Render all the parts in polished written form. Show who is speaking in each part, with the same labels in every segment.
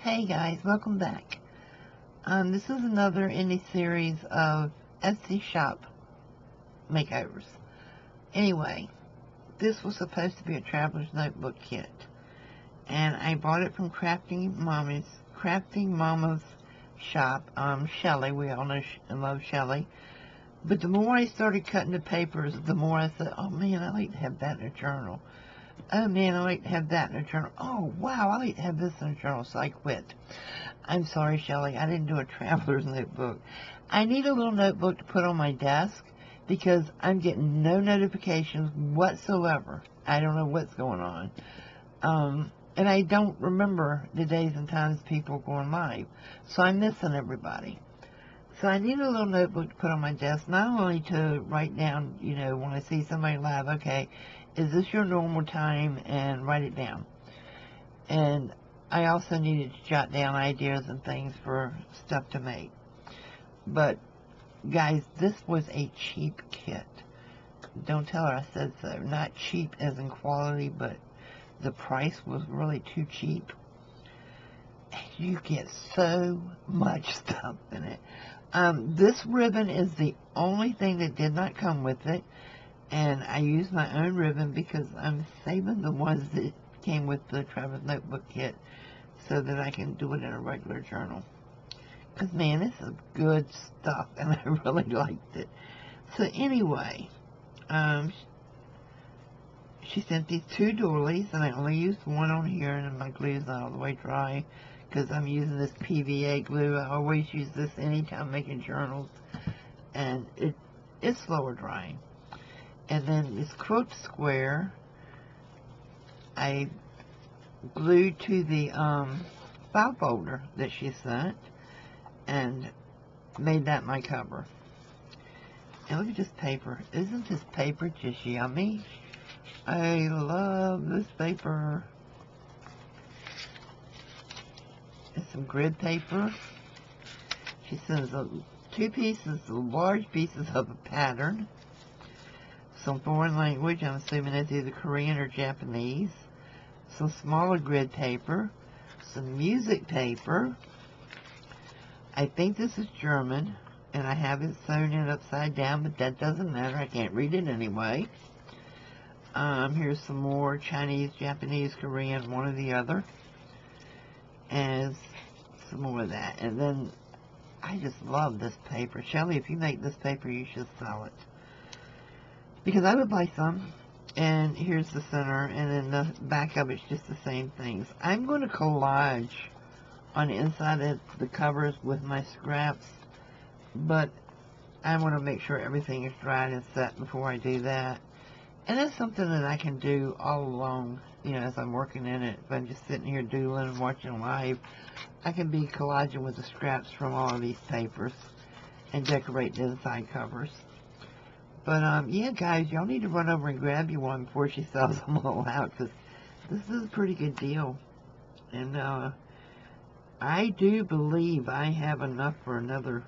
Speaker 1: Hey guys, welcome back. This is another in the series of Etsy shop makeovers. Anyway, this was supposed to be a traveler's notebook kit, and I bought it from Crafting Mama's shop. Shelly, we all know and love Shelly. But the more I started cutting the papers, the more I thought, oh man, I like to have that in a journal. Oh man, I like to have that in a journal. Oh wow, I like to have this in a journal, so I quit. I'm sorry, Shelly, I didn't do a traveler's notebook. I need a little notebook to put on my desk because I'm getting no notifications whatsoever. I don't know what's going on. And I don't remember the days and times people are going live. So I'm missing everybody. So I need a little notebook to put on my desk, not only to write down, when I see somebody live, okay, is this your normal time, and write it down. And I also needed to jot down ideas and things for stuff to make. But, guys, this was a cheap kit. Don't tell her I said so. Not cheap as in quality, but the price was really too cheap. You get so much stuff in it. This ribbon is the only thing that did not come with it, and I used my own ribbon because I'm saving the ones that came with the Traveler's Notebook kit so that I can do it in a regular journal. Because, man, this is good stuff, and I really liked it. So, anyway, she sent these 2 doilies, and I only used one on here, and my glue's not all the way dry because I'm using this PVA glue. I always use this anytime making journals, and it's slower drying. And then this quote square I glued to the file folder that she sent and made that my cover. And look at this paper. Isn't this paper just yummy? I love this paper. And some grid paper. She sends 2 pieces, large pieces of a pattern. Some foreign language, I'm assuming that's either Korean or Japanese. Some smaller grid paper. Some music paper. I think this is German, and I have it sewn in upside down, but that doesn't matter. I can't read it anyway. Here's some more Chinese, Japanese, Korean, one or the other. And some more of that. And then, I just love this paper. Shelly, if you make this paper, you should sell it. Because I would buy some. And here's the center, and then the back of it's just the same things. I'm going to collage on the inside of the covers with my scraps, but I want to make sure everything is dried and set before I do that. And that's something that I can do all along, as I'm working in it. If I'm just sitting here doodling and watching live, I can be collaging with the scraps from all of these papers and decorate the inside covers. But, yeah, guys, y'all need to run over and grab you one before she sells them all out, because this is a pretty good deal. And, I do believe I have enough for another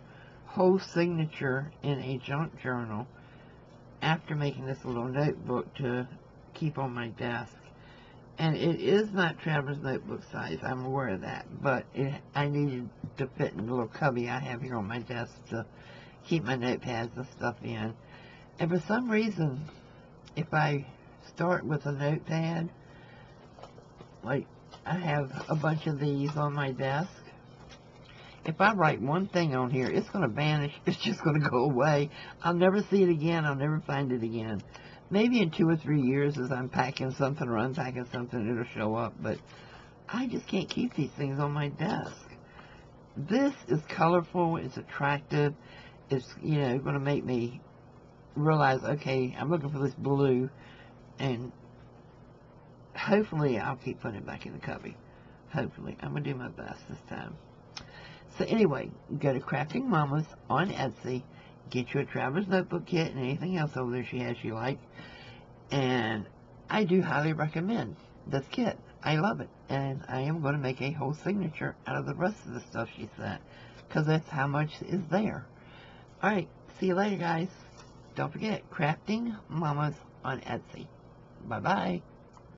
Speaker 1: whole signature in a junk journal after making this little notebook to keep on my desk. And it is not Traveler's Notebook size, I'm aware of that, but I needed to fit in the little cubby I have here on my desk to keep my notepads and stuff in. And for some reason, if I start with a notepad, like I have a bunch of these on my desk, if I write one thing on here, it's going to vanish. It's just going to go away. I'll never see it again. I'll never find it again. Maybe in 2 or 3 years as I'm packing something or unpacking something, it'll show up. But I just can't keep these things on my desk. This is colorful. It's attractive. It's, going to make me realize, okay, I'm looking for this blue. And hopefully I'll keep putting it back in the cubby. Hopefully. I'm going to do my best this time. So anyway, go to Crafting Mama's on Etsy, get you a Traveler's Notebook kit and anything else over there she has you like. And I do highly recommend this kit. I love it. And I am going to make a whole signature out of the rest of the stuff she sent, because that's how much is there. Alright, see you later, guys. Don't forget, Crafting Mama's on Etsy. Bye-bye.